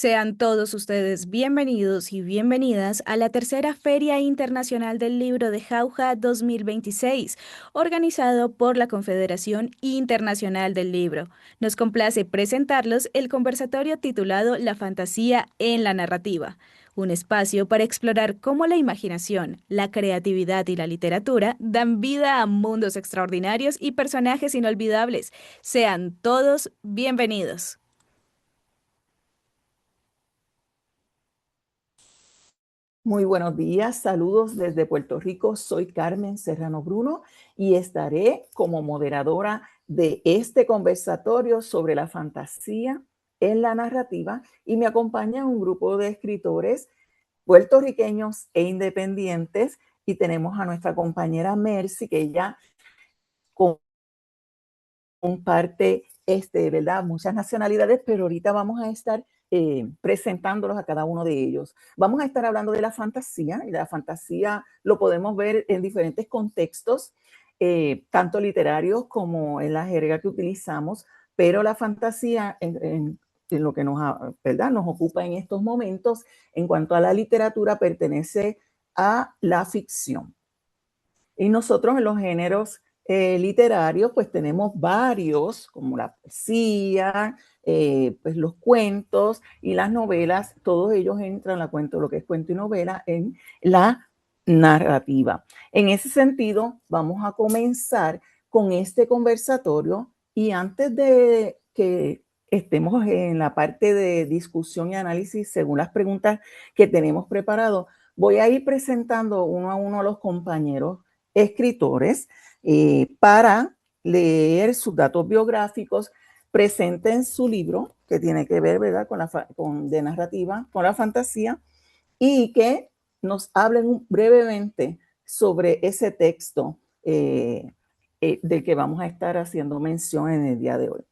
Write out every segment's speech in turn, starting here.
Sean todos ustedes bienvenidos y bienvenidas a la tercera Feria Internacional del Libro de Jauja 2026, organizado por la Confederación Internacional del Libro. Nos complace presentarlos el conversatorio titulado La fantasía en la narrativa, un espacio para explorar cómo la imaginación, la creatividad y la literatura dan vida a mundos extraordinarios y personajes inolvidables. Sean todos bienvenidos. Muy buenos días, saludos desde Puerto Rico. Soy Carmen Serrano Bruno y estaré como moderadora de este conversatorio sobre la fantasía en la narrativa y me acompaña un grupo de escritores puertorriqueños e independientes y tenemos a nuestra compañera Mercy que ella comparte ¿verdad? Muchas nacionalidades, pero ahorita vamos a estar presentándolos a cada uno de ellos. Vamos a estar hablando de la fantasía, y la fantasía lo podemos ver en diferentes contextos, tanto literarios como en la jerga que utilizamos, pero la fantasía en lo que ¿verdad? Nos ocupa en estos momentos, en cuanto a la literatura, pertenece a la ficción. Y nosotros en los géneros literarios, pues tenemos varios, como la poesía, pues los cuentos y las novelas, todos ellos entran, lo que es cuento y novela, en la narrativa. En ese sentido, vamos a comenzar con este conversatorio y antes de que estemos en la parte de discusión y análisis, según las preguntas que tenemos preparado, voy a ir presentando uno a uno a los compañeros escritores para leer sus datos biográficos, presenten su libro que tiene que ver, ¿verdad?, de narrativa, con la fantasía, y que nos hablen brevemente sobre ese texto del que vamos a estar haciendo mención en el día de hoy.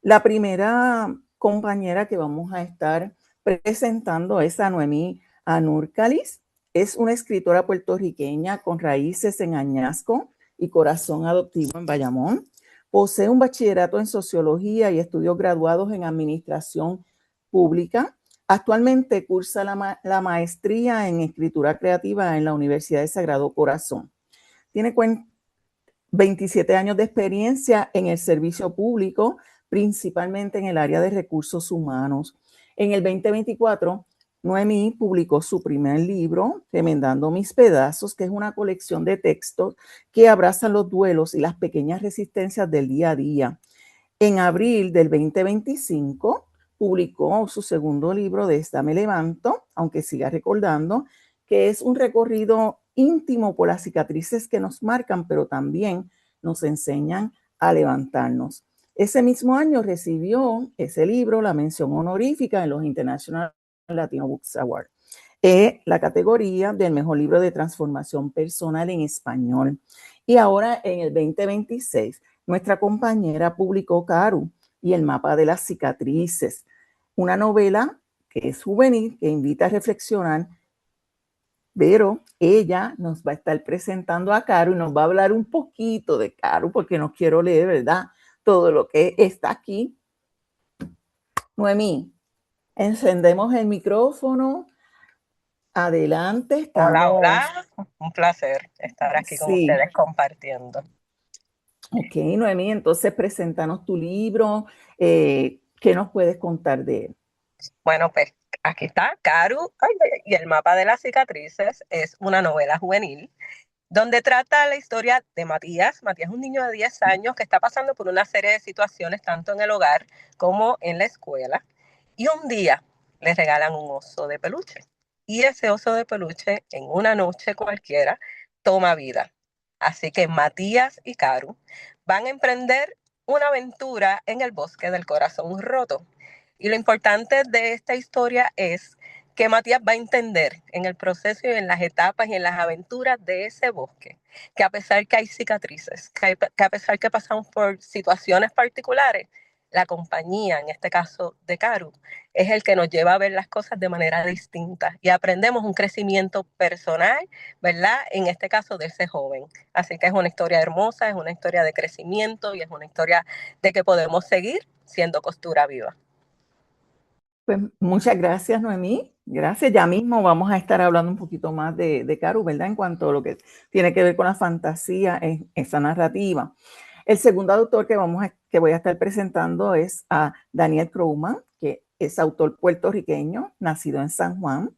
La primera compañera que vamos a estar presentando es a Noemí Anúrcalis. Es una escritora puertorriqueña con raíces en Añasco y corazón adoptivo en Bayamón. Posee un bachillerato en sociología y estudios graduados en administración pública. Actualmente cursa la maestría en escritura creativa en la Universidad de Sagrado Corazón. Tiene 27 años de experiencia en el servicio público, principalmente en el área de recursos humanos. En el 2024, Noemí publicó su primer libro, Remendando mis pedazos, que es una colección de textos que abrazan los duelos y las pequeñas resistencias del día a día. En abril del 2025, publicó su segundo libro de Esta me levanto, aunque siga recordando, que es un recorrido íntimo por las cicatrices que nos marcan, pero también nos enseñan a levantarnos. Ese mismo año recibió ese libro la mención honorífica en los International Latino Books Awards, la categoría del mejor libro de transformación personal en español. Y ahora en el 2026, nuestra compañera publicó Caru y el mapa de las cicatrices, una novela que es juvenil, que invita a reflexionar, pero ella nos va a estar presentando a Caru y nos va a hablar un poquito de Caru, porque no quiero leer, ¿verdad?, todo lo que está aquí. Noemí, encendemos el micrófono. Adelante, Hola, estamos. hola. Un placer estar aquí con Sí, ustedes compartiendo. ok, Noemí, entonces preséntanos tu libro. ¿Qué nos puedes contar de él? Bueno, pues aquí está Caru y el mapa de las cicatrices. Es una novela juvenil donde trata la historia de Matías. Matías es un niño de 10 años que está pasando por una serie de situaciones tanto en el hogar como en la escuela. Y un día le regalan un oso de peluche. Y ese oso de peluche, en una noche cualquiera, toma vida. Así que Matías y Caru van a emprender una aventura en el bosque del corazón roto. Y lo importante de esta historia es que Matías va a entender en el proceso y en las etapas y en las aventuras de ese bosque, que a pesar que hay cicatrices, que a pesar que pasamos por situaciones particulares, la compañía, en este caso de Caru, es el que nos lleva a ver las cosas de manera distinta y aprendemos un crecimiento personal, ¿verdad? En este caso de ese joven. Así que es una historia hermosa, es una historia de crecimiento y es una historia de que podemos seguir siendo costura viva. Pues muchas gracias, Noemí. Gracias. Ya mismo vamos a estar hablando un poquito más de Caru, ¿verdad? En cuanto a lo que tiene que ver con la fantasía en esa narrativa. El segundo autor que voy a estar presentando es a Daniel Krugman, que es autor puertorriqueño, nacido en San Juan.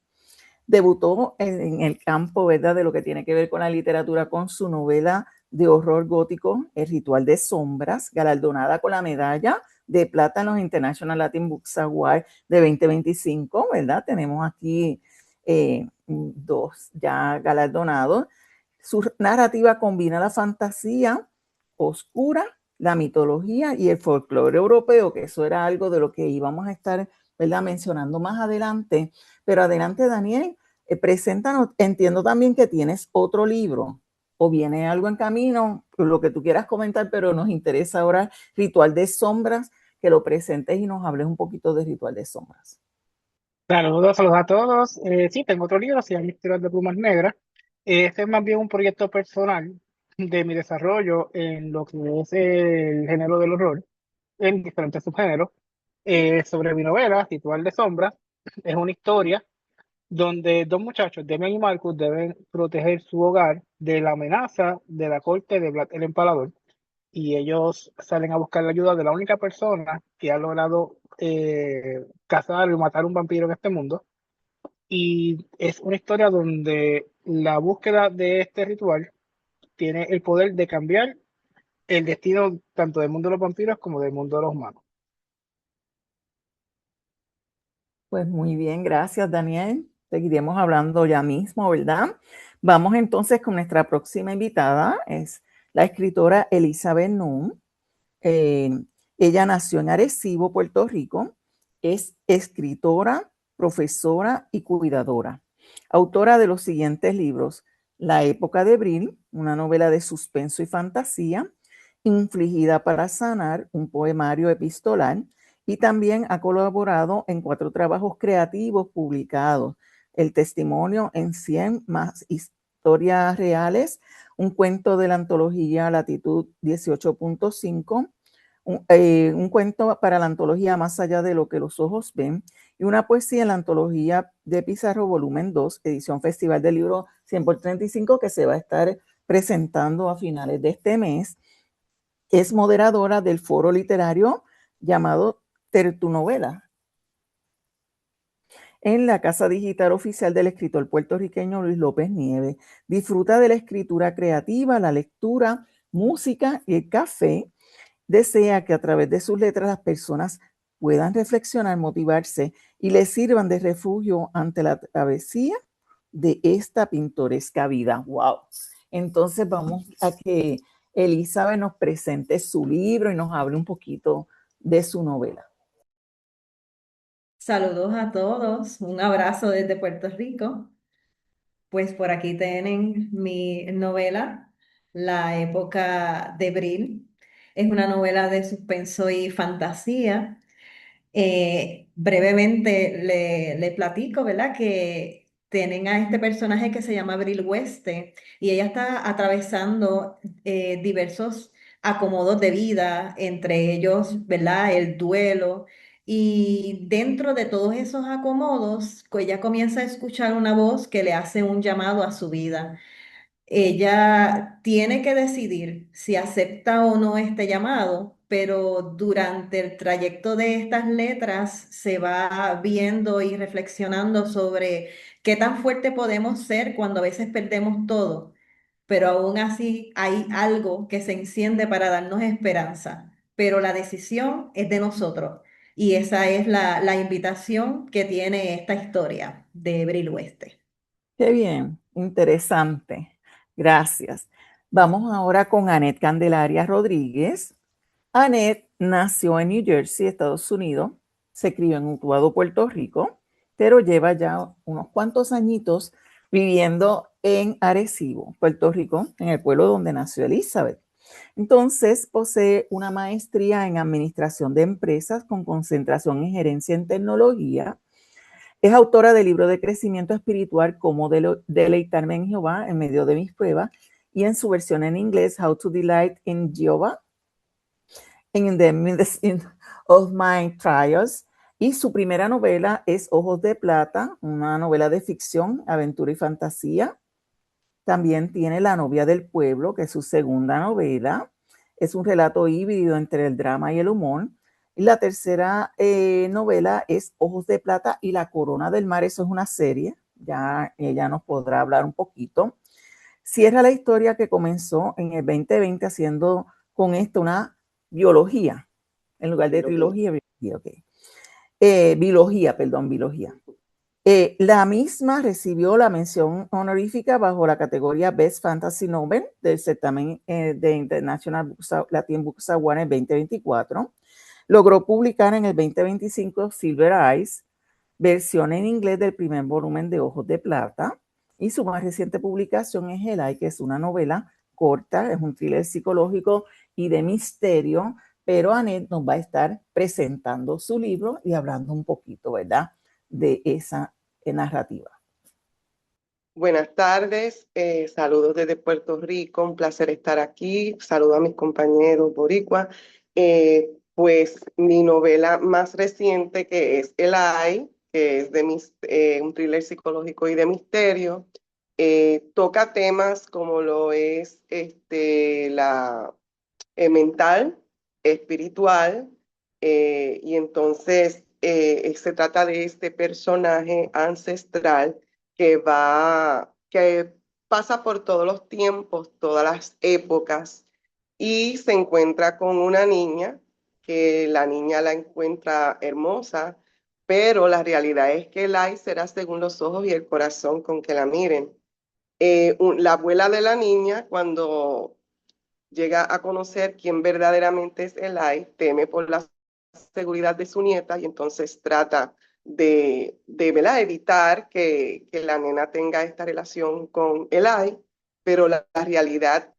Debutó en el campo, ¿verdad?, de lo que tiene que ver con la literatura con su novela de horror gótico, El Ritual de Sombras, galardonada con la medalla de plata en los International Latin Books Award de 2025, ¿verdad? Tenemos aquí dos ya galardonados. Su narrativa combina la fantasía oscura, la mitología y el folclore europeo, que eso era algo de lo que íbamos a estar, ¿verdad?, mencionando más adelante. Pero adelante, Daniel, preséntanos. Entiendo también que tienes otro libro o viene algo en camino, lo que tú quieras comentar, pero nos interesa ahora Ritual de Sombras, que lo presentes y nos hables un poquito de Ritual de Sombras. Saludos, saludos a todos. Sí, tengo otro libro, se llama Historias de Plumas Negras. Este es más bien un proyecto personal de mi desarrollo en lo que es el género del horror, en diferentes subgéneros. Sobre mi novela, Ritual de Sombras, es una historia donde dos muchachos, Demian y Marcus, deben proteger su hogar de la amenaza de la corte de Vlad el Empalador. Y ellos salen a buscar la ayuda de la única persona que ha logrado cazar y matar un vampiro en este mundo. Y es una historia donde la búsqueda de este ritual tiene el poder de cambiar el destino tanto del mundo de los vampiros como del mundo de los humanos. Pues muy bien, gracias, Daniel. Seguiremos hablando ya mismo, ¿verdad? Vamos entonces con nuestra próxima invitada, es la escritora Elizabeth Nunn. Ella nació en Arecibo, Puerto Rico. Es escritora, profesora y cuidadora. Autora de los siguientes libros: La época de Abril, una novela de suspenso y fantasía; Infligida para sanar, un poemario epistolar; y también ha colaborado en 4 trabajos creativos publicados: El testimonio en 100 más historias reales, un cuento de la antología Latitud 18.5, un cuento para la antología Más allá de lo que los ojos ven, y una poesía en la antología de Pizarro volumen 2, edición Festival del Libro 100 por 35, que se va a estar presentando a finales de este mes. Es moderadora del foro literario llamado Tertunovela en la casa digital oficial del escritor puertorriqueño Luis López Nieves. Disfruta de la escritura creativa, la lectura, música y el café. Desea que a través de sus letras las personas puedan reflexionar, motivarse y les sirvan de refugio ante la travesía de esta pintoresca vida. ¡Wow! Entonces vamos a que Elizabeth nos presente su libro y nos hable un poquito de su novela. Saludos a todos, un abrazo desde Puerto Rico. Pues por aquí tienen mi novela, La época de Abril. Es una novela de suspenso y fantasía. Brevemente le platico, ¿verdad? Que tienen a este personaje que se llama Abril Hueste y ella está atravesando diversos acomodos de vida, entre ellos, ¿verdad? El duelo. Y dentro de todos esos acomodos, ella comienza a escuchar una voz que le hace un llamado a su vida. Ella tiene que decidir si acepta o no este llamado, pero durante el trayecto de estas letras se va viendo y reflexionando sobre qué tan fuerte podemos ser cuando a veces perdemos todo, pero aún así hay algo que se enciende para darnos esperanza, pero la decisión es de nosotros. Y esa es la invitación que tiene esta historia de Abril Oeste. Qué bien, interesante. Gracias. Vamos ahora con Annette Candelaria Rodríguez. Annette nació en New Jersey, Estados Unidos. Se crió en Utuado, Puerto Rico, pero lleva ya unos cuantos añitos viviendo en Arecibo, Puerto Rico, en el pueblo donde nació Elizabeth. Entonces, posee una maestría en administración de empresas con concentración en gerencia en tecnología. Es autora del libro de crecimiento espiritual Cómo deleitarme en Jehová en medio de mis pruebas, y en su versión en inglés, How to Delight in Jehovah in the Midst of My Trials. Y su primera novela es Ojos de Plata, una novela de ficción, aventura y fantasía. También tiene La novia del pueblo, que es su segunda novela. Es un relato híbrido entre el drama y el humor. Y la tercera novela es Ojos de Plata y La corona del mar. Eso es una serie. Ya ella nos podrá hablar un poquito. Cierra la historia que comenzó en el 2020 haciendo con esto una biología. En lugar de trilogía, biología, ok. Biología. La misma recibió la mención honorífica bajo la categoría Best Fantasy Novel del certamen de International Latin Books Award en 2024. Logró publicar en el 2025 Silver Eyes, versión en inglés del primer volumen de Ojos de Plata. Y su más reciente publicación es El Ay, que es una novela corta, es un thriller psicológico y de misterio, pero Annette nos va a estar presentando su libro y hablando un poquito, ¿verdad?, de esa narrativa. Buenas tardes, saludos desde Puerto Rico, un placer estar aquí, saludo a mis compañeros boricuas. Pues mi novela más reciente, que es El Ay, que es un thriller psicológico y de misterio, toca temas como lo es la mental, espiritual, y entonces se trata de este personaje ancestral que pasa por todos los tiempos, todas las épocas, y se encuentra con una niña, que la niña la encuentra hermosa, pero la realidad es que Lai será según los ojos y el corazón con que la miren. La abuela de la niña, cuando llega a conocer quién verdaderamente es Eli, teme por la seguridad de su nieta y entonces trata ¿verdad?, evitar que la nena tenga esta relación con Eli, pero la realidad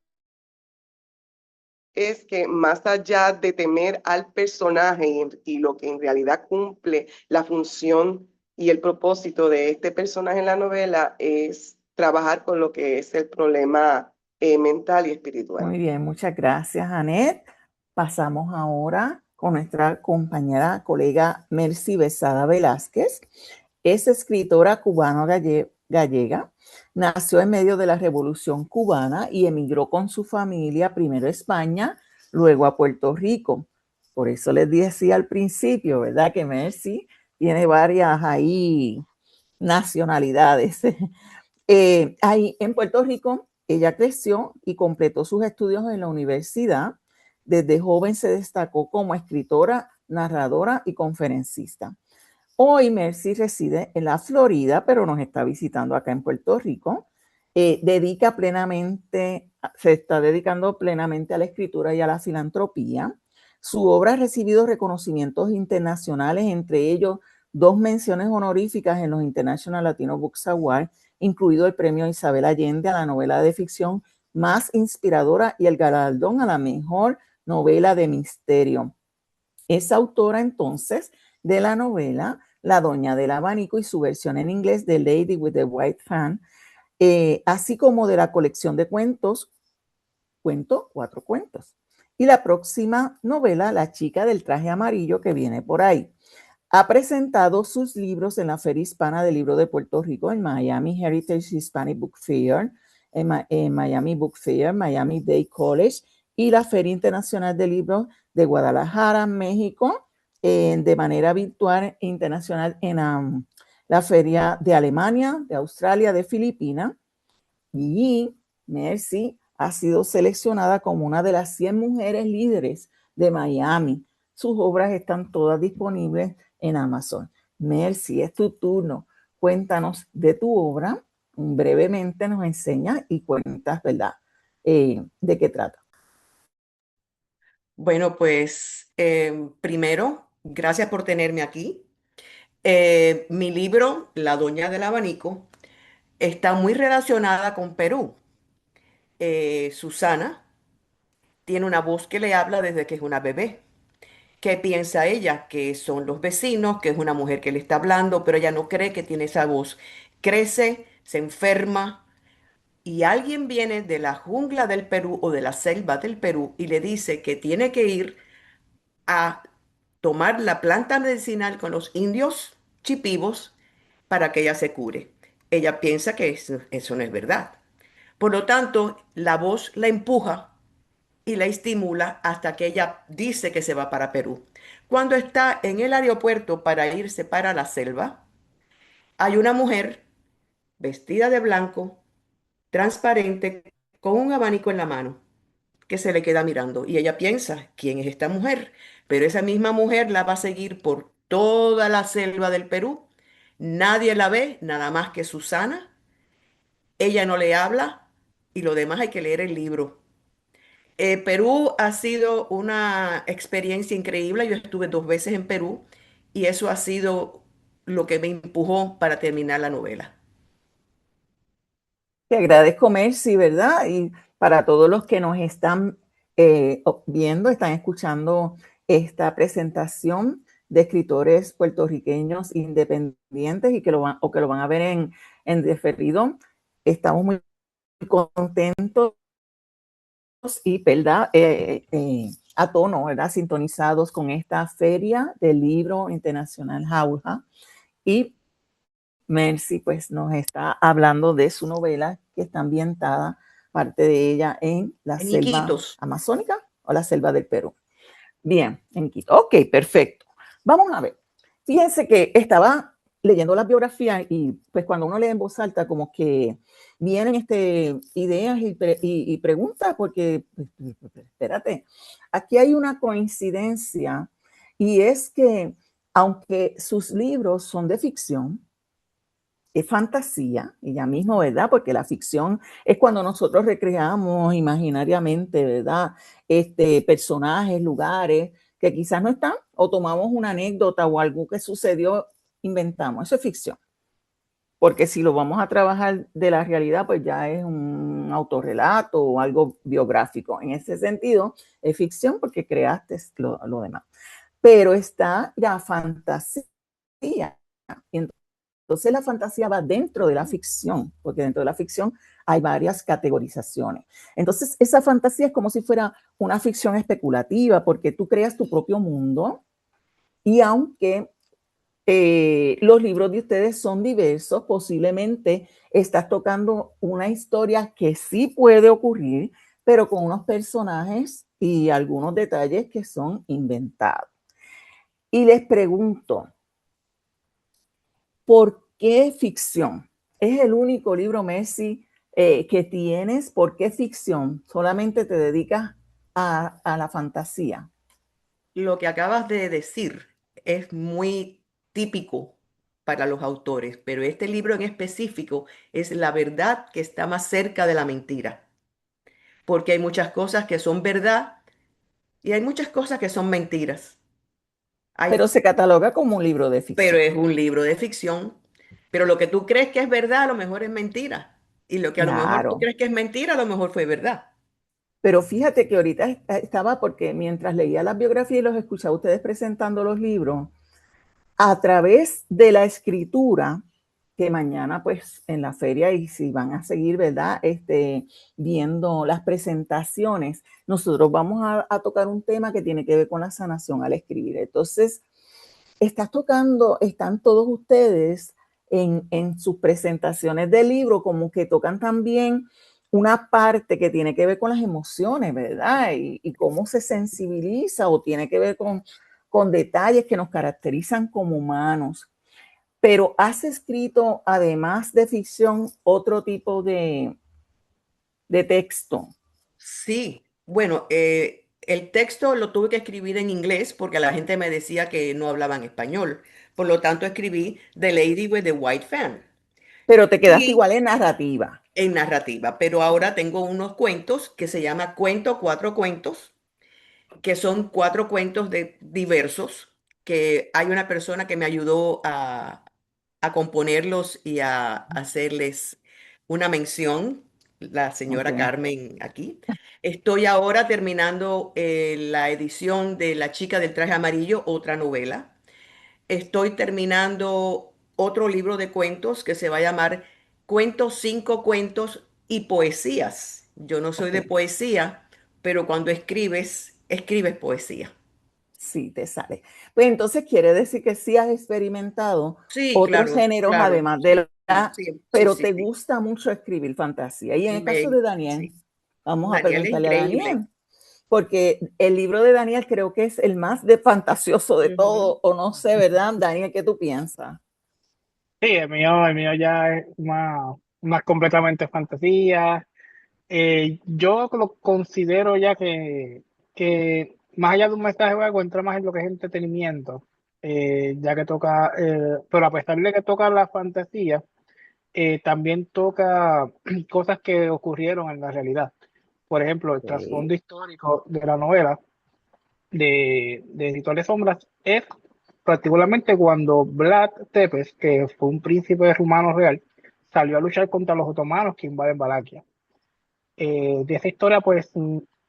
es que más allá de temer al personaje y lo que en realidad cumple la función y el propósito de este personaje en la novela es trabajar con lo que es el problema mental y espiritual. Muy bien, muchas gracias, Annette. Pasamos ahora con nuestra compañera, colega Mercy Besada Velázquez. Es escritora cubano-gallega. Nació en medio de la Revolución Cubana y emigró con su familia primero a España, luego a Puerto Rico. Por eso les decía al principio, ¿verdad?, que Mercy tiene varias ahí nacionalidades. Ahí en Puerto Rico, ella creció y completó sus estudios en la universidad. Desde joven se destacó como escritora, narradora y conferencista. Hoy Mercy reside en la Florida, pero nos está visitando acá en Puerto Rico. Se está dedicando plenamente a la escritura y a la filantropía. Su obra ha recibido reconocimientos internacionales, entre ellos 2 menciones honoríficas en los International Latino Books Awards, incluido el premio Isabel Allende a la novela de ficción más inspiradora y el galardón a la mejor novela de misterio. Es autora entonces de la novela La Doña del Abanico y su versión en inglés de Lady with the White Fan, así como de la colección de cuentos, 4 cuentos. Y la próxima novela, La chica del traje amarillo, que viene por ahí. Ha presentado sus libros en la Feria Hispana del Libro de Puerto Rico, en Miami Heritage Hispanic Book Fair, en Miami Book Fair, Miami Day College y la Feria Internacional del Libro de Guadalajara, México, de manera virtual e internacional en la Feria de Alemania, de Australia, de Filipinas. Y Mercy ha sido seleccionada como una de las 100 mujeres líderes de Miami. Sus obras están todas disponibles en Amazon. Mercy, es tu turno. Cuéntanos de tu obra, brevemente nos enseñas y cuentas, ¿verdad?, de qué trata. Bueno, pues primero, gracias por tenerme aquí. Mi libro, La Doña del Abanico, está muy relacionada con Perú. Susana tiene una voz que le habla desde que es una bebé. ¿Qué piensa ella? Que son los vecinos, que es una mujer que le está hablando, pero ella no cree que tiene esa voz. Crece, se enferma y alguien viene de la jungla del Perú o de la selva del Perú y le dice que tiene que ir a tomar la planta medicinal con los indios chipivos para que ella se cure. Ella piensa que eso no es verdad. Por lo tanto, la voz la empuja y la estimula hasta que ella dice que se va para Perú. Cuando está en el aeropuerto para irse para la selva, hay una mujer vestida de blanco, transparente, con un abanico en la mano, que se le queda mirando. Y ella piensa, ¿quién es esta mujer? Pero esa misma mujer la va a seguir por toda la selva del Perú. Nadie la ve, nada más que Susana. Ella no le habla y lo demás hay que leer el libro. Perú ha sido una experiencia increíble. Yo estuve 2 veces en Perú y eso ha sido lo que me empujó para terminar la novela. Te agradezco, Mercy, ¿verdad? Y para todos los que nos están viendo, están escuchando esta presentación de escritores puertorriqueños independientes y que lo van, o que lo van a ver en diferido, estamos muy contentos y, ¿verdad? A tono, ¿verdad? Sintonizados con esta Feria del Libro Internacional Jauja. Y Mercy pues nos está hablando de su novela que está ambientada, parte de ella en la En selva Iquitos. amazónica o la selva del Perú. Bien, en Quito. Ok, perfecto. Vamos a ver. Fíjense que estaba leyendo las biografías y pues cuando uno lee en voz alta como que vienen ideas y preguntas porque, espérate, aquí hay una coincidencia y es que aunque sus libros son de ficción, es fantasía, y ya mismo, ¿verdad? Porque la ficción es cuando nosotros recreamos imaginariamente, ¿verdad? Personajes, lugares que quizás no están, o tomamos una anécdota o algo que sucedió, inventamos. Eso es ficción. Porque si lo vamos a trabajar de la realidad, pues ya es un autorrelato o algo biográfico. En ese sentido, es ficción porque creaste lo demás. Pero está la fantasía. Entonces la fantasía va dentro de la ficción, porque dentro de la ficción hay varias categorizaciones. Entonces esa fantasía es como si fuera una ficción especulativa, porque tú creas tu propio mundo y aunque los libros de ustedes son diversos, posiblemente estás tocando una historia que sí puede ocurrir, pero con unos personajes y algunos detalles que son inventados. Y les pregunto, ¿por qué ficción? Es el único libro, Messi, que tienes. ¿Por qué ficción? Solamente te dedicas a la fantasía. Lo que acabas de decir es muy típico para los autores, pero este libro en específico es la verdad que está más cerca de la mentira, porque hay muchas cosas que son verdad y hay muchas cosas que son mentiras. Pero Hay, se cataloga como un libro de pero ficción. es un libro de ficción, pero lo que tú crees que es verdad a lo mejor es mentira, y lo que a lo mejor tú Claro. crees que es mentira a lo mejor fue verdad. Pero fíjate que ahorita estaba, porque mientras leía las biografías y los escuchaba a ustedes presentando los libros, a través de la escritura, que mañana pues en la feria y si van a seguir, ¿verdad? Viendo las presentaciones, nosotros vamos a tocar un tema que tiene que ver con la sanación al escribir. Entonces, están todos ustedes en sus presentaciones del libro, como que tocan también una parte que tiene que ver con las emociones, ¿verdad? Y cómo se sensibiliza o tiene que ver con detalles que nos caracterizan como humanos. Pero has escrito, además de ficción, otro tipo de texto. Sí, bueno, el texto lo tuve que escribir en inglés porque la gente me decía que no hablaban español. Por lo tanto, escribí The Lady with the White Fan Pero te quedaste y igual en narrativa. en narrativa. Pero ahora tengo unos cuentos que se llama Cuento Cuatro Cuentos, que son 4 cuentos diversos, que hay una persona que me ayudó a componerlos y a hacerles una mención, la Ok. señora Carmen aquí. Estoy ahora terminando la edición de La chica del traje amarillo, otra novela. Estoy terminando otro libro de cuentos que se va a llamar Cuentos, 5 cuentos y poesías. Yo no soy Ok. de poesía, pero cuando escribes, escribes poesía. Sí, te sale. Pues entonces quiere decir que sí has experimentado Sí, otros claro, géneros claro. además de la, Sí, sí, pero sí, te sí. gusta mucho escribir fantasía. Y en el caso de Daniel, Sí. vamos a Daniel es preguntarle a increíble. Daniel, porque el libro de Daniel creo que es el más de fantasioso de Ujú. todo, o no sé, ¿verdad? Daniel, ¿qué tú piensas? Sí, el mío ya es más completamente fantasía. Yo lo considero ya que más allá de un mensaje o algo, entra más en lo que es entretenimiento, ya que toca, pero a pesar de que toca la fantasía, también toca cosas que ocurrieron en la realidad. Por ejemplo, el Sí, trasfondo histórico de la novela de Editor de Sombras es particularmente cuando Vlad Tepes, que fue un príncipe rumano real, salió a luchar contra los otomanos que invaden Valaquia. De esa historia, pues,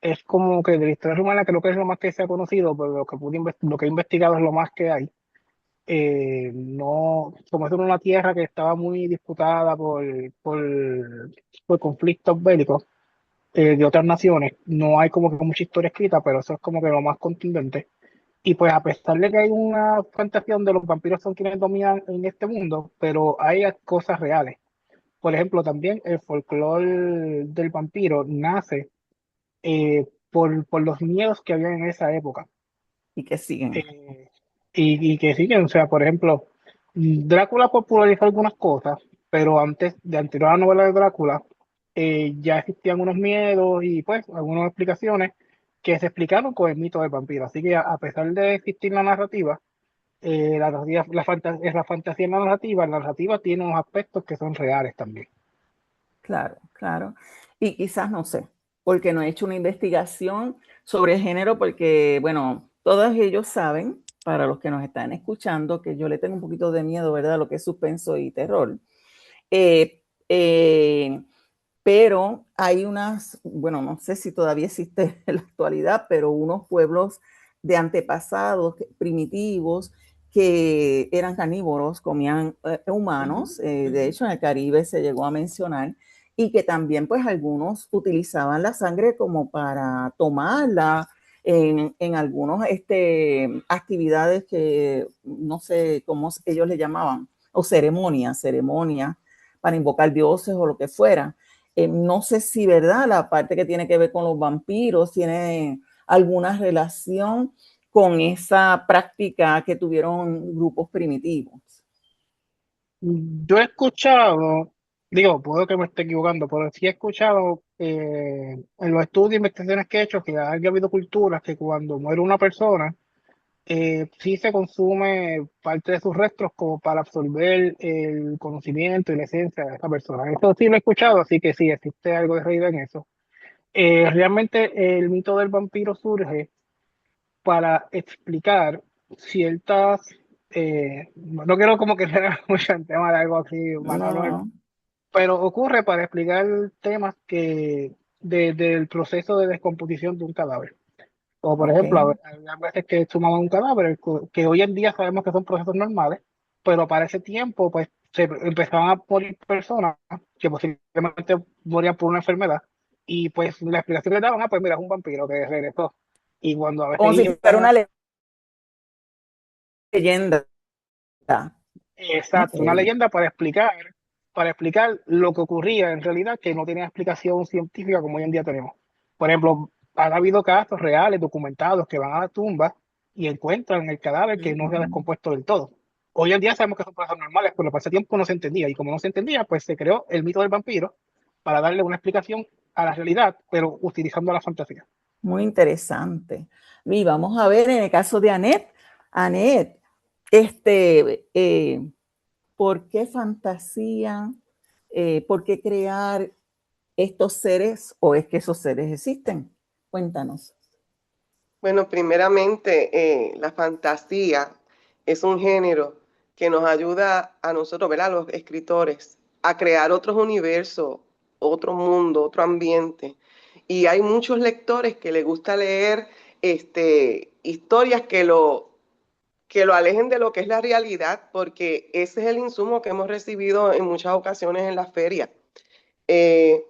es como que de la historia rumana creo que es lo más que se ha conocido, pero lo que he investigado es lo más que hay. No, como es una tierra que estaba muy disputada por conflictos bélicos de otras naciones, no hay como que mucha historia escrita, pero eso es como que lo más contundente. Y pues a pesar de que hay una fantasía donde los vampiros son quienes dominan en este mundo, pero hay cosas reales. Por ejemplo, también el folclore del vampiro nace por los miedos que había en esa época. y que siguen. Eh, y que siguen, o sea, por ejemplo, Drácula popularizó algunas cosas, pero antes de anterior a la novela de Drácula, ya existían unos miedos y pues algunas explicaciones que se explicaron con el mito del vampiro. Así que a pesar de existir la narrativa, la fantasía en la narrativa tiene unos aspectos que son reales también. Claro, claro. Y quizás no sé, porque no he hecho una investigación sobre el género, porque, bueno, todos ellos saben, para los que nos están escuchando, que yo le tengo un poquito de miedo, ¿verdad? A lo que es suspenso y terror. Eh, eh, pero hay unas, bueno, no sé si todavía existe en la actualidad, pero unos pueblos de antepasados primitivos que eran carnívoros, comían humanos, Ujú, de ujú. hecho en el Caribe se llegó a mencionar, y que también pues algunos utilizaban la sangre como para tomarla en algunas actividades que no sé cómo ellos le llamaban, o ceremonias para invocar dioses o lo que fuera. No sé si, ¿verdad? La parte que tiene que ver con los vampiros tiene alguna relación con esa práctica que tuvieron grupos primitivos. Yo he escuchado, digo, puedo que me esté equivocando, pero sí he escuchado en los estudios e investigaciones que he hecho que ha habido culturas que cuando muere una persona, sí se consume parte de sus restos como para absorber el conocimiento y la esencia de esa persona. Eso sí lo he escuchado, así que sí, existe algo de realidad en eso. Realmente el mito del vampiro surge para explicar ciertas, no quiero como que sea mucho en tema de algo así No, malo, no, nuevo, no. pero ocurre para explicar temas del proceso de descomposición de un cadáver. O por Ok. ejemplo, hay veces que sumaban un cadáver, que hoy en día sabemos que son procesos normales, pero para ese tiempo pues se empezaban a morir personas que posiblemente morían por una enfermedad y pues la explicación que le daban, pues mira, es un vampiro que regresó. Y cuando a veces Como si iban fuera a... una leyenda. Ok. Exacto, una leyenda para explicar lo que ocurría en realidad que no tenía explicación científica como hoy en día tenemos. Por ejemplo, han habido casos reales, documentados, que van a la tumba y encuentran el cadáver que no se ha Ujú. descompuesto del todo. Hoy en día sabemos que son cosas normales, pero para ese tiempo no se entendía. Y como no se entendía, pues se creó el mito del vampiro para darle una explicación a la realidad, pero utilizando la fantasía. Muy interesante. Y vamos a ver en el caso de Annette. Annette, este, ¿por qué fantasía? ¿Por qué crear estos seres o es que esos seres existen? Cuéntanos. Bueno, primeramente, la fantasía es un género que nos ayuda a nosotros, ¿verdad? Los escritores, a crear otros universos, otro mundo, otro ambiente. Y hay muchos lectores que les gusta leer historias que lo alejen de lo que es la realidad, porque ese es el insumo que hemos recibido en muchas ocasiones en las ferias. Eh,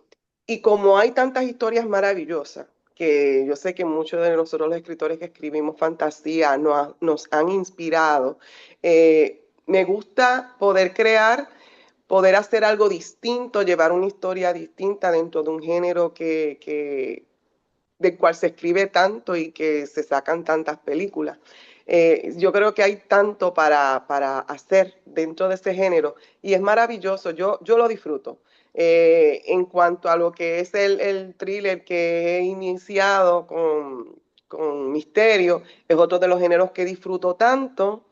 y como hay tantas historias maravillosas, que yo sé que muchos de nosotros los escritores que escribimos fantasía nos han inspirado. Me gusta poder crear, poder hacer algo distinto, llevar una historia distinta dentro de un género del cual se escribe tanto y que se sacan tantas películas. Yo creo que hay tanto para hacer dentro de ese género y es maravilloso, yo lo disfruto. En cuanto a lo que es el thriller que he iniciado con misterio, es otro de los géneros que disfruto tanto.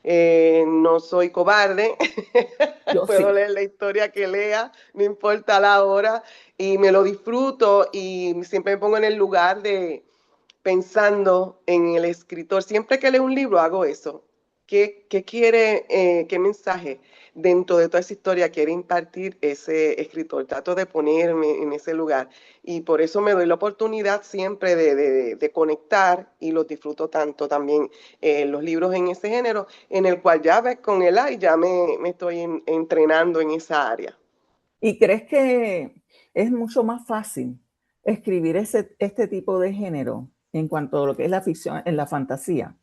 No soy cobarde, Yo puedo sí. leer la historia que lea, no importa la hora, y me lo disfruto y siempre me pongo en el lugar de pensando en el escritor. Siempre que leo un libro hago eso. ¿Qué quiere, qué mensaje dentro de toda esa historia quiere impartir ese escritor? Trato de ponerme en ese lugar y por eso me doy la oportunidad siempre de conectar y los disfruto tanto también los libros en ese género, en el cual ya ves con el AI ya me estoy entrenando en esa área. ¿Y crees que es mucho más fácil escribir este tipo de género en cuanto a lo que es la ficción, en la fantasía?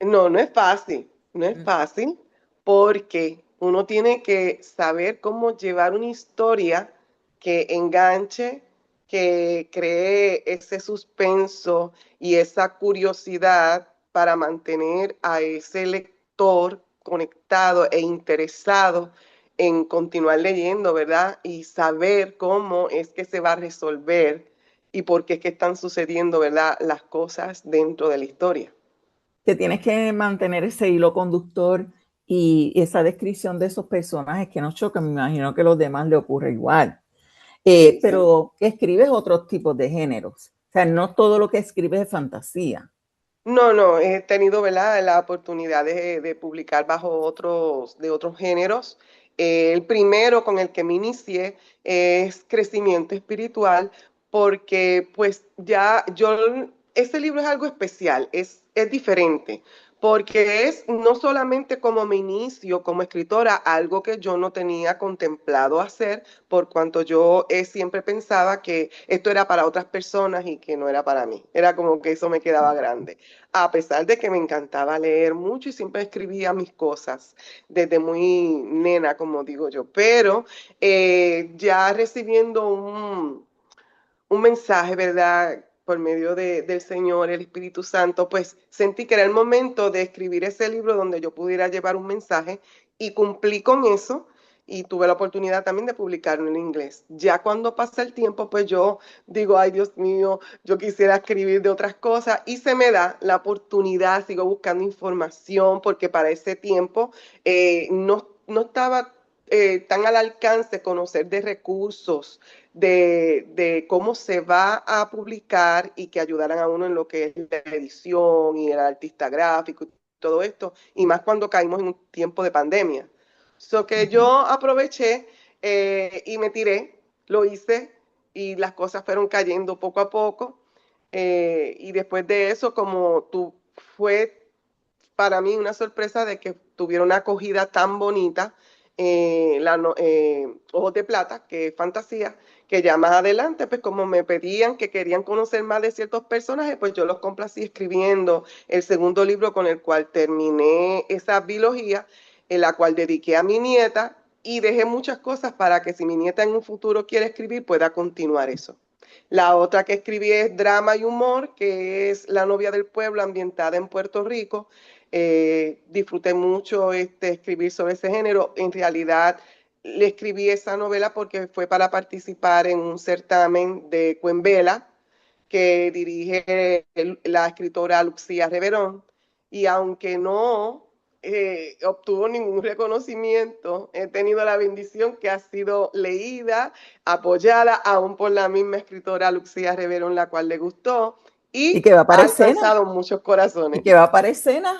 No, no es fácil, no es fácil porque uno tiene que saber cómo llevar una historia que enganche, que cree ese suspenso y esa curiosidad para mantener a ese lector conectado e interesado en continuar leyendo, ¿verdad? Y saber cómo es que se va a resolver y por qué es que están sucediendo, ¿verdad? Las cosas dentro de la historia. Que tienes que mantener ese hilo conductor y esa descripción de esos personajes que nos chocan. Me imagino que a los demás le ocurre igual. Sí. Pero escribes otros tipos de géneros. O sea, no todo lo que escribes es fantasía. No, he tenido, ¿verdad?, la oportunidad de publicar de otros géneros. El primero con el que me inicié es crecimiento espiritual, porque pues este libro es algo especial, es diferente, porque es no solamente como mi inicio como escritora, algo que yo no tenía contemplado hacer, por cuanto yo siempre pensaba que esto era para otras personas y que no era para mí. Era como que eso me quedaba grande a pesar de que me encantaba leer mucho y siempre escribía mis cosas desde muy nena, como digo yo, pero ya recibiendo un mensaje, ¿verdad? Por medio del Señor, el Espíritu Santo, pues sentí que era el momento de escribir ese libro donde yo pudiera llevar un mensaje y cumplí con eso y tuve la oportunidad también de publicarlo en inglés. Ya cuando pasa el tiempo, pues yo digo, ay Dios mío, yo quisiera escribir de otras cosas y se me da la oportunidad, sigo buscando información porque para ese tiempo no estaba tan al alcance conocer de recursos de cómo se va a publicar y que ayudaran a uno en lo que es la edición y el artista gráfico y todo esto, y más cuando caímos en un tiempo de pandemia. So que yo aproveché y me tiré, lo hice y las cosas fueron cayendo poco a poco. Y después de eso, fue para mí una sorpresa de que tuviera una acogida tan bonita, Ojos de Plata, que es fantasía, que ya más adelante, pues como me pedían que querían conocer más de ciertos personajes, pues yo los complací escribiendo el segundo libro con el cual terminé esa biología, en la cual dediqué a mi nieta y dejé muchas cosas para que si mi nieta en un futuro quiere escribir, pueda continuar eso. La otra que escribí es Drama y Humor, que es La novia del pueblo ambientada en Puerto Rico. Disfruté mucho escribir sobre ese género. En realidad le escribí esa novela porque fue para participar en un certamen de Cuenvela que dirige la escritora Lucía Reverón. Y aunque no obtuvo ningún reconocimiento, he tenido la bendición que ha sido leída, apoyada aún por la misma escritora Lucía Reverón, la cual le gustó Y y que va ha para escena. alcanzado muchos Y corazones. que va para escena.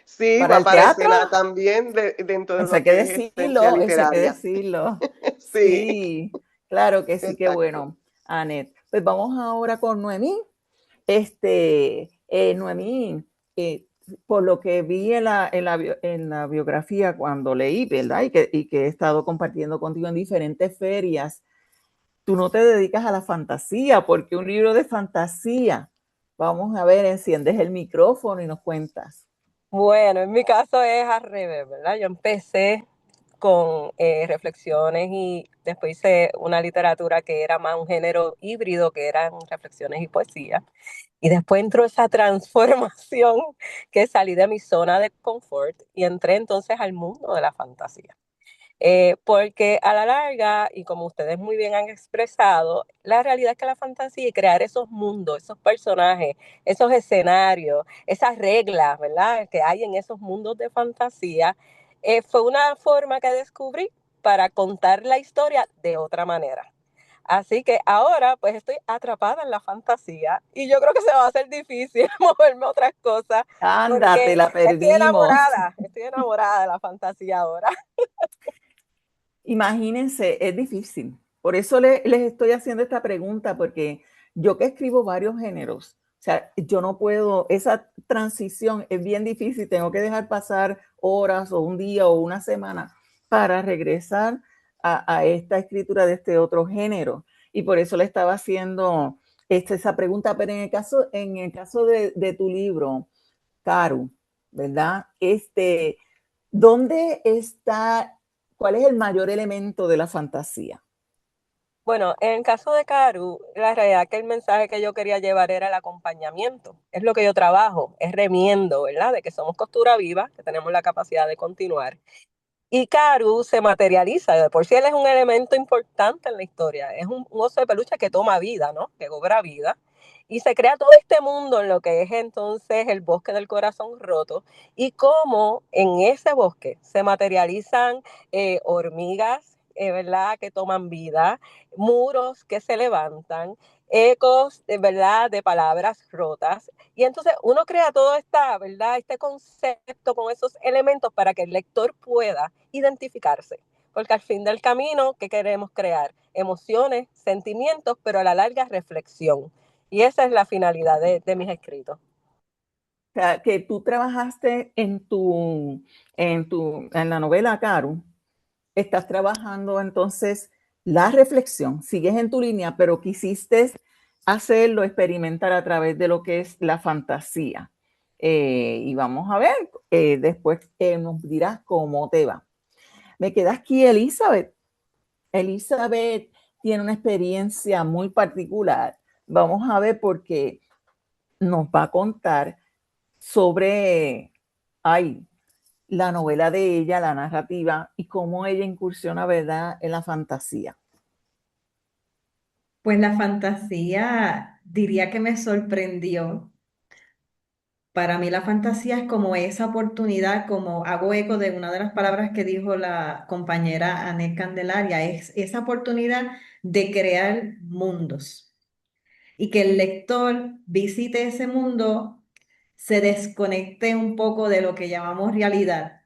Sí, Para va el para teatro. escena también dentro de Eso hay lo que que es esencia decirlo, eso hay que literaria. decirlo. Sí, Sí, claro que sí, qué exacto. bueno, Anet. Pues vamos ahora con Noemí. Noemí, por lo que vi en la biografía cuando leí, ¿verdad? Y que he estado compartiendo contigo en diferentes ferias, tú no te dedicas a la fantasía, porque un libro de fantasía, vamos a ver, enciendes el micrófono y nos cuentas. Bueno, en mi caso es al revés, ¿verdad? Yo empecé con reflexiones y después hice una literatura que era más un género híbrido, que eran reflexiones y poesía. Y después entró esa transformación que salí de mi zona de confort y entré entonces al mundo de la fantasía. Porque a la larga, y como ustedes muy bien han expresado, la realidad es que la fantasía y crear esos mundos, esos personajes, esos escenarios, esas reglas, ¿verdad? Que hay en esos mundos de fantasía, fue una forma que descubrí para contar la historia de otra manera. Así que ahora pues estoy atrapada en la fantasía y yo creo que se va a hacer difícil moverme a otras cosas Ándate, porque la perdimos. estoy enamorada de la fantasía ahora. Imagínense, es difícil. Por eso les estoy haciendo esta pregunta, porque yo que escribo varios géneros, o sea, yo no puedo, esa transición es bien difícil, tengo que dejar pasar horas o un día o una semana para regresar a esta escritura de este otro género. Y por eso le estaba haciendo esa pregunta, pero en el caso de tu libro, Caru, ¿verdad? ¿Dónde está, cuál es el mayor elemento de la fantasía? Bueno, en el caso de Caru, la realidad es que el mensaje que yo quería llevar era el acompañamiento. Es lo que yo trabajo, es remiendo, ¿verdad? De que somos costura viva, que tenemos la capacidad de continuar. Y Caru se materializa, de por sí él es un elemento importante en la historia, es un oso de peluche que toma vida, ¿no? Que cobra vida. Y se crea todo este mundo en lo que es entonces el bosque del corazón roto y cómo en ese bosque se materializan hormigas, ¿verdad? Que toman vida, muros que se levantan, ecos, ¿verdad? De palabras rotas. Y entonces uno crea todo esta, ¿verdad? Este concepto con esos elementos para que el lector pueda identificarse. Porque al fin del camino, ¿qué queremos crear? Emociones, sentimientos, pero a la larga reflexión. Y esa es la finalidad de mis escritos. O sea, que tú trabajaste en la novela, Caro, estás trabajando entonces la reflexión, sigues en tu línea, pero quisiste hacerlo, experimentar a través de lo que es la fantasía. Y vamos a ver, después nos dirás cómo te va. Me queda aquí Elizabeth. Elizabeth tiene una experiencia muy particular. Vamos a ver porque nos va a contar sobre la novela de ella, la narrativa y cómo ella incursiona, ¿verdad?, en la fantasía. Pues la fantasía diría que me sorprendió. Para mí la fantasía es como esa oportunidad, como hago eco de una de las palabras que dijo la compañera Anet Candelaria, es esa oportunidad de crear mundos y que el lector visite ese mundo, se desconecte un poco de lo que llamamos realidad.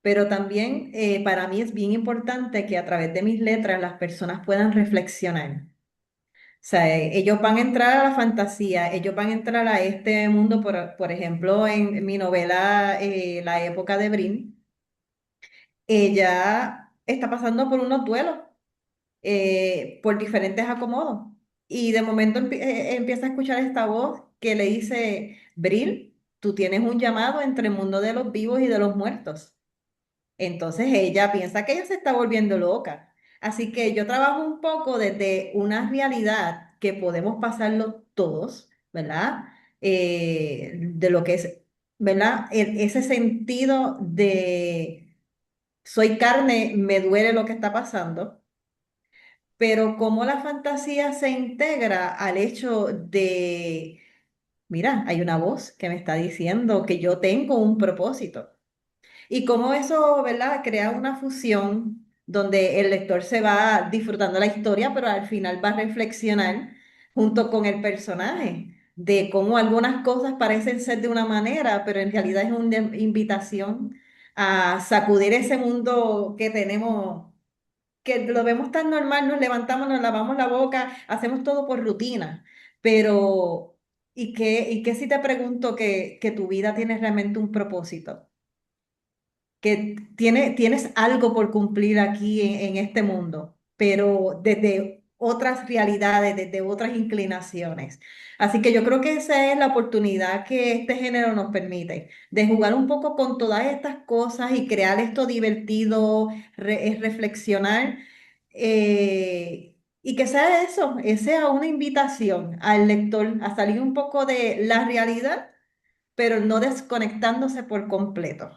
Pero también para mí es bien importante que a través de mis letras las personas puedan reflexionar. O sea, ellos van a entrar a la fantasía, ellos van a entrar a este mundo, por ejemplo, en mi novela La época de Brin, ella está pasando por unos duelos, por diferentes acomodos. Y de momento empieza a escuchar esta voz que le dice, Bril, tú tienes un llamado entre el mundo de los vivos y de los muertos. Entonces ella piensa que ella se está volviendo loca. Así que yo trabajo un poco desde una realidad que podemos pasarlo todos, ¿verdad? De lo que es, ¿verdad? Ese sentido de soy carne, me duele lo que está pasando, pero cómo la fantasía se integra al hecho de, mira, hay una voz que me está diciendo que yo tengo un propósito. Y cómo eso, ¿verdad? Crea una fusión donde el lector se va disfrutando la historia, pero al final va a reflexionar junto con el personaje de cómo algunas cosas parecen ser de una manera, pero en realidad es una invitación a sacudir ese mundo que tenemos, que lo vemos tan normal, nos levantamos, nos lavamos la boca, hacemos todo por rutina, pero ¿y qué si te pregunto que tu vida tiene realmente un propósito? Que tienes algo por cumplir aquí en este mundo, pero desde otras realidades, desde otras inclinaciones. Así que yo creo que esa es la oportunidad que este género nos permite, de jugar un poco con todas estas cosas y crear esto divertido, reflexionar, y que sea eso, sea una invitación al lector a salir un poco de la realidad, pero no desconectándose por completo.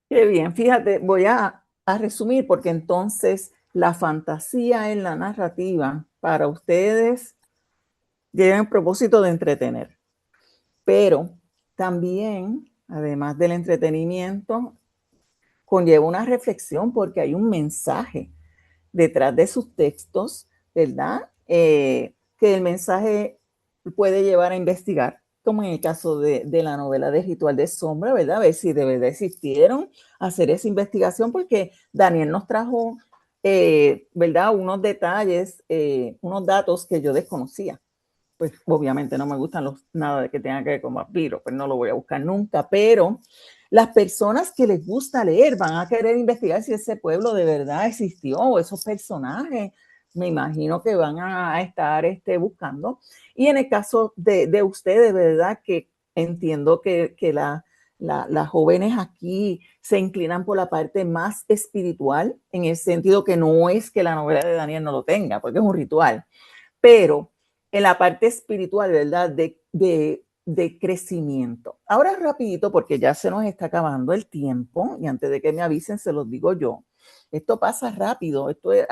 Qué bien, fíjate, voy a resumir porque entonces la fantasía en la narrativa para ustedes tiene el propósito de entretener, pero también, además del entretenimiento, conlleva una reflexión porque hay un mensaje detrás de sus textos, ¿verdad? Que el mensaje puede llevar a investigar, como en el caso de la novela de Ritual de Sombra, ¿verdad? A ver si de verdad existieron, hacer esa investigación, porque Daniel nos trajo, ¿verdad? Unos detalles, unos datos que yo desconocía. Pues obviamente no me gustan nada de que tenga que ver con vampiros, pues no lo voy a buscar nunca, pero las personas que les gusta leer van a querer investigar si ese pueblo de verdad existió o esos personajes, me imagino que van a estar buscando. Y en el caso de ustedes, ¿verdad? Que entiendo que las jóvenes aquí se inclinan por la parte más espiritual, en el sentido que no es que la novela de Daniel no lo tenga, porque es un ritual, pero en la parte espiritual, ¿verdad? De crecimiento. Ahora rapidito, porque ya se nos está acabando el tiempo, y antes de que me avisen, se los digo yo. Esto pasa rápido, esto es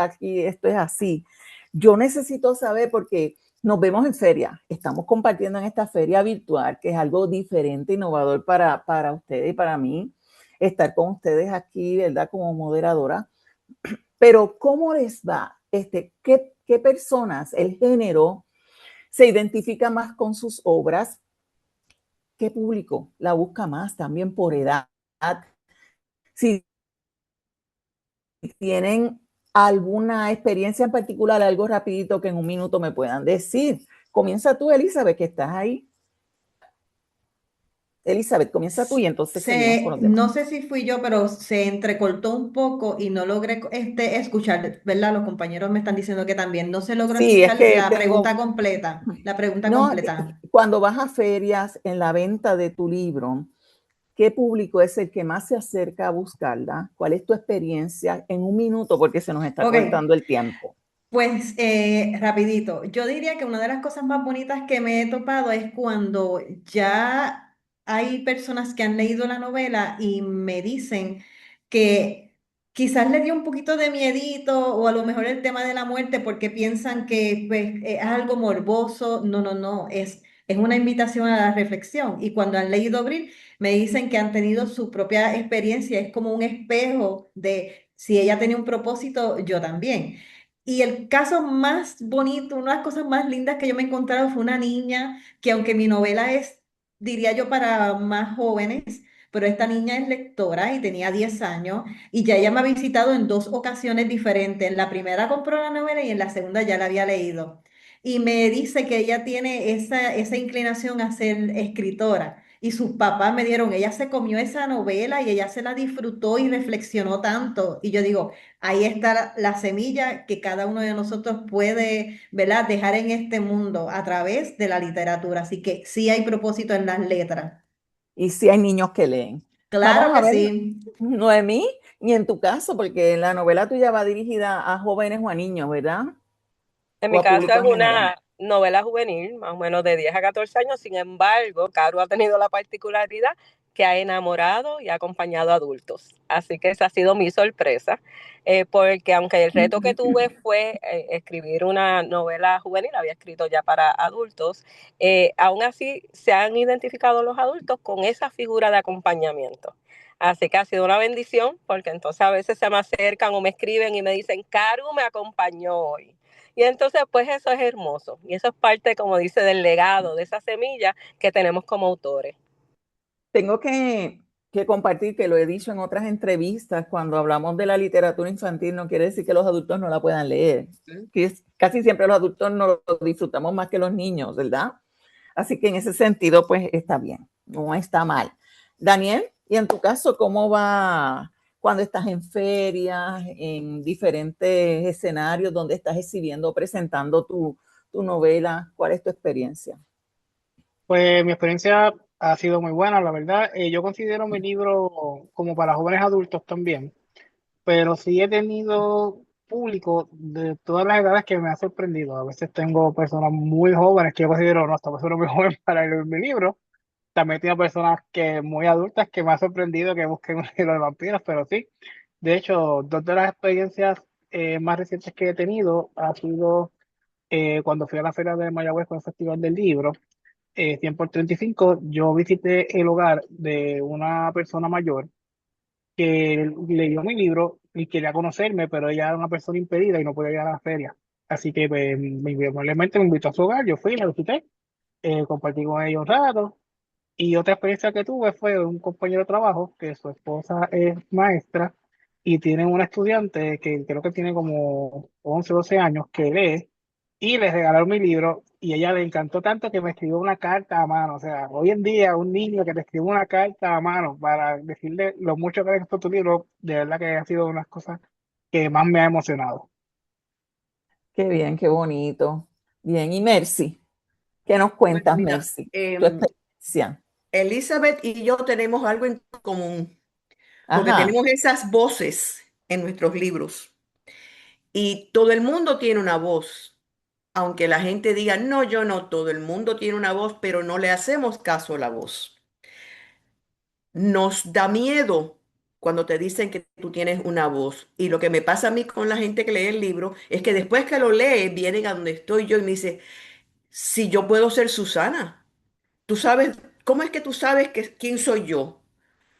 así. Yo necesito saber, porque nos vemos en feria, estamos compartiendo en esta feria virtual, que es algo diferente, innovador para ustedes y para mí, estar con ustedes aquí, ¿verdad? Como moderadora. Pero ¿cómo les va? ¿Qué personas, el género, se identifica más con sus obras? ¿Qué público la busca más? También por edad. Si tienen alguna experiencia en particular, algo rapidito que en un minuto me puedan decir. Comienza tú, Elizabeth, que estás ahí. Elizabeth, comienza tú y entonces seguimos con los demás. No sé si fui yo, pero se entrecortó un poco y no logré escuchar, ¿verdad? Los compañeros me están diciendo que también no se logró Sí, es escuchar que la tengo, pregunta completa. La pregunta no, completa. cuando vas a ferias en la venta de tu libro, ¿qué público es el que más se acerca a buscarla? ¿Cuál es tu experiencia? En un minuto, porque se nos está Ok, cortando el tiempo. pues rapidito, yo diría que una de las cosas más bonitas que me he topado es cuando ya hay personas que han leído la novela y me dicen que quizás le dio un poquito de miedito o a lo mejor el tema de la muerte porque piensan que pues, es algo morboso. No, no, no, es una invitación a la reflexión. Y cuando han leído Abril, me dicen que han tenido su propia experiencia, es como un espejo de si ella tenía un propósito, yo también. Y el caso más bonito, una de las cosas más lindas que yo me he encontrado fue una niña que aunque mi novela es, diría yo, para más jóvenes, pero esta niña es lectora y tenía 10 años y ya ella me ha visitado en dos ocasiones diferentes. En la primera compró la novela y en la segunda ya la había leído. Y me dice que ella tiene esa inclinación a ser escritora. Y sus papás me dieron, ella se comió esa novela y ella se la disfrutó y reflexionó tanto. Y yo digo, ahí está la semilla que cada uno de nosotros puede, ¿verdad?, dejar en este mundo a través de la literatura. Así que sí hay propósito en las letras. Y si hay niños que leen. Claro Vamos a que ver, sí. Noemí, y en tu caso, porque la novela tuya va dirigida a jóvenes o a niños, ¿verdad? En O mi a caso público es en general. una novela juvenil, más o menos de 10 a 14 años. Sin embargo, Caro ha tenido la particularidad que ha enamorado y ha acompañado a adultos. Así que esa ha sido mi sorpresa, porque aunque el reto que tuve fue escribir una novela juvenil, había escrito ya para adultos, aún así se han identificado los adultos con esa figura de acompañamiento. Así que ha sido una bendición, porque entonces a veces se me acercan o me escriben y me dicen, Caro me acompañó hoy. Y entonces, pues eso es hermoso. Y eso es parte, como dice, del legado, de esa semilla que tenemos como autores. Tengo que compartir que lo he dicho en otras entrevistas, cuando hablamos de la literatura infantil, no quiere decir que los adultos no la puedan leer. Que casi siempre los adultos no lo disfrutamos más que los niños, ¿verdad? Así que en ese sentido, pues está bien, no está mal. Daniel, y en tu caso, cuando estás en ferias, en diferentes escenarios donde estás exhibiendo, presentando tu novela? ¿Cuál es tu experiencia? Pues mi experiencia ha sido muy buena, la verdad. Yo considero mi libro como para jóvenes adultos también, pero sí he tenido público de todas las edades que me ha sorprendido. A veces tengo personas muy jóvenes que yo considero, no, esta persona es muy joven para leer mi libro. También tengo personas que muy adultas que me ha sorprendido que busquen un libro de vampiros, pero sí. De hecho, dos de las experiencias más recientes que he tenido ha sido cuando fui a la feria de Mayagüez con el Festival del Libro, 100 por 35, yo visité el hogar de una persona mayor que leyó mi libro y quería conocerme, pero ella era una persona impedida y no podía ir a la feria. Así que pues, amablemente me invitó a su hogar, yo fui, la visité, compartí con ella un rato. Y otra experiencia que tuve fue un compañero de trabajo que su esposa es maestra y tiene una estudiante que creo que tiene como 11 o 12 años que lee y le regalaron mi libro y ella le encantó tanto que me escribió una carta a mano. O sea, hoy en día un niño que te escribe una carta a mano para decirle lo mucho que le gustó tu libro, de verdad que ha sido una de las cosas que más me ha emocionado. Qué bien, qué bonito. Bien, y Mercy, ¿qué nos Pues cuentas, mira, Mercy? Tu experiencia. Elizabeth y yo tenemos algo en común, porque Ajá. tenemos esas voces en nuestros libros. Y todo el mundo tiene una voz, aunque la gente diga, no, yo no, todo el mundo tiene una voz, pero no le hacemos caso a la voz. Nos da miedo cuando te dicen que tú tienes una voz. Y lo que me pasa a mí con la gente que lee el libro es que después que lo lee, vienen a donde estoy yo y me dice, si yo puedo ser Susana, tú sabes, ¿cómo es que tú sabes quién soy yo?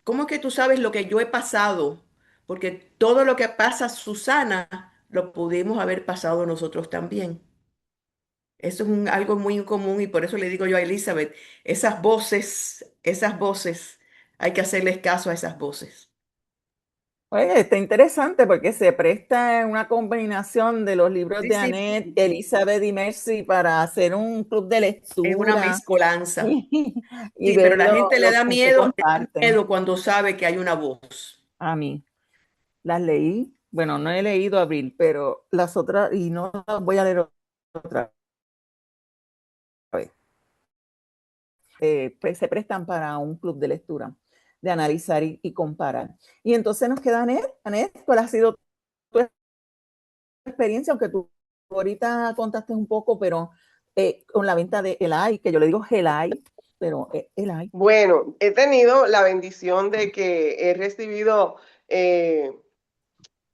¿Cómo es que tú sabes lo que yo he pasado? Porque todo lo que pasa Susana lo pudimos haber pasado nosotros también. Eso es algo muy común y por eso le digo yo a Elizabeth, esas voces, hay que hacerles caso a esas voces. Oye, está interesante porque se presta una combinación de los libros Sí, de sí, Annette, Elizabeth y Mercy para hacer un club de es una lectura mezcolanza. y Sí, pero ver la gente le lo da que se comparten. miedo cuando sabe que hay una voz. A mí las leí, bueno, no he leído Abril, pero las otras, y no las voy a leer otra vez. Pues se prestan para un club de lectura, de analizar y comparar. Y entonces nos queda Annette. Annette, ¿cuál ha sido tu experiencia? Aunque tú ahorita contaste un poco, pero con la venta de Elai, que yo le digo Gelai, pero Elai. Bueno, he tenido la bendición de que he recibido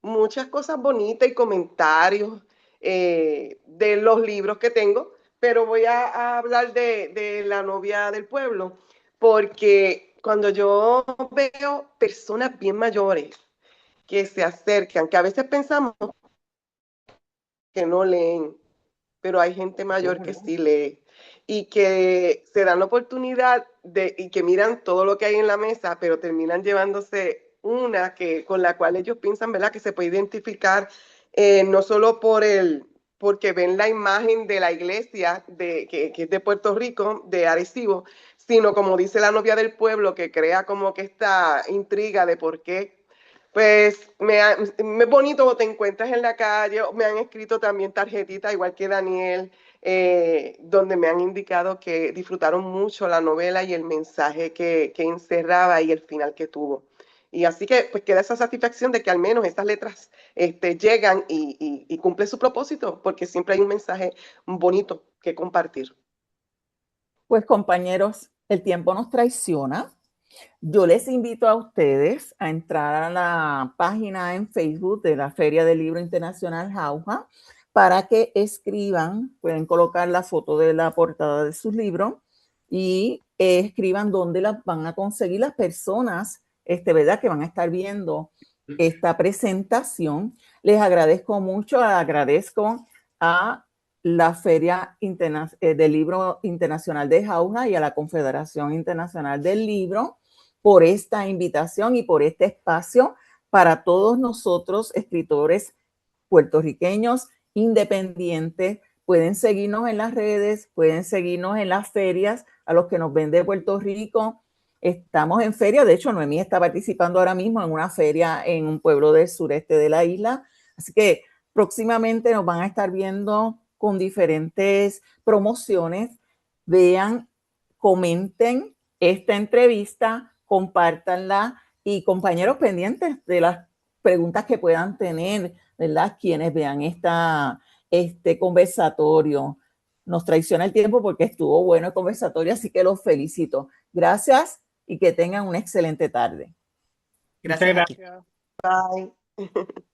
muchas cosas bonitas y comentarios de los libros que tengo, pero voy a hablar de La novia del pueblo, porque cuando yo veo personas bien mayores que se acercan, que a veces pensamos que no leen, pero hay gente mayor que sí lee y que se dan la oportunidad y que miran todo lo que hay en la mesa, pero terminan llevándose una con la cual ellos piensan, ¿verdad?, que se puede identificar no solo porque ven la imagen de la iglesia que es de Puerto Rico, de Arecibo, sino como dice la novia del pueblo, que crea como que esta intriga de por qué. Pues es bonito, te encuentras en la calle, me han escrito también tarjetitas, igual que Daniel, donde me han indicado que disfrutaron mucho la novela y el mensaje que encerraba y el final que tuvo. Y así que pues queda esa satisfacción de que al menos estas letras llegan y cumplen su propósito, porque siempre hay un mensaje bonito que compartir. Pues compañeros, el tiempo nos traiciona. Yo les invito a ustedes a entrar a la página en Facebook de la Feria del Libro Internacional Jauja para que escriban, pueden colocar la foto de la portada de sus libros y escriban dónde las van a conseguir las personas, ¿verdad?, que van a estar viendo esta presentación. Les agradezco mucho, agradezco a la Feria del Libro Internacional de Jauja y a la Confederación Internacional del Libro por esta invitación y por este espacio para todos nosotros, escritores puertorriqueños independientes. Pueden seguirnos en las redes, pueden seguirnos en las ferias, a los que nos ven de Puerto Rico. Estamos en feria, de hecho Noemí está participando ahora mismo en una feria en un pueblo del sureste de la isla, así que próximamente nos van a estar viendo con diferentes promociones. Vean, comenten esta entrevista, compártanla y compañeros pendientes de las preguntas que puedan tener, ¿verdad? Quienes vean este conversatorio. Nos traiciona el tiempo porque estuvo bueno el conversatorio, así que los felicito. Gracias y que tengan una excelente tarde. Muchas Gracias a ti. gracias. Bye.